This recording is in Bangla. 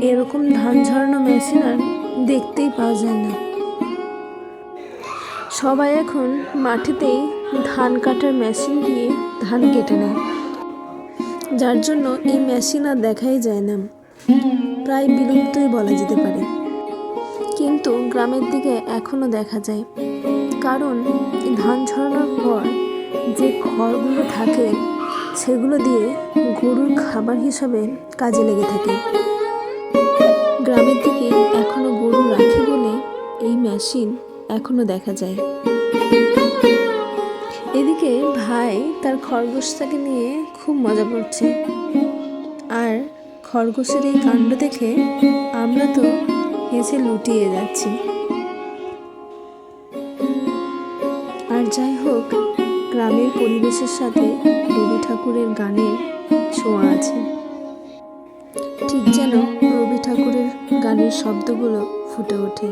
এরকম ধান ঝরানো মেশিন আর দেখতেই পাওয়া যায় না। সবাই এখন মাঠেতেই ধান কাটার মেশিন দিয়ে ধান কেটে নেয়, যার জন্য এই মেশিন আর দেখাই যায় না, প্রায় বিলুপ্তই বলা যেতে পারে। কিন্তু গ্রামের দিকে এখনো দেখা যায়, কারণ ধান ঝরানোর পর যে খড়গুলো থাকে সেগুলো দিয়ে গরুর খাবার হিসাবে কাজে লেগে থাকে। গ্রামের দিকে এখনো গরু রাখে বলে এই মেশিন এখনো দেখা যায়। এদিকে ভাই তার খরগোশটাকে নিয়ে খুব মজা করছে, আর খরগোশের এই কাণ্ড দেখে আমরা তো হেসে লুটিয়ে যাচ্ছি। আর যাই হোক, গ্রামের পরিবেশের সাথে রবি ঠাকুরের গানের ছোঁয়া আছে, ঠিক যেন রবি ঠাকুরের গানের শব্দগুলো ফুটে ওঠে।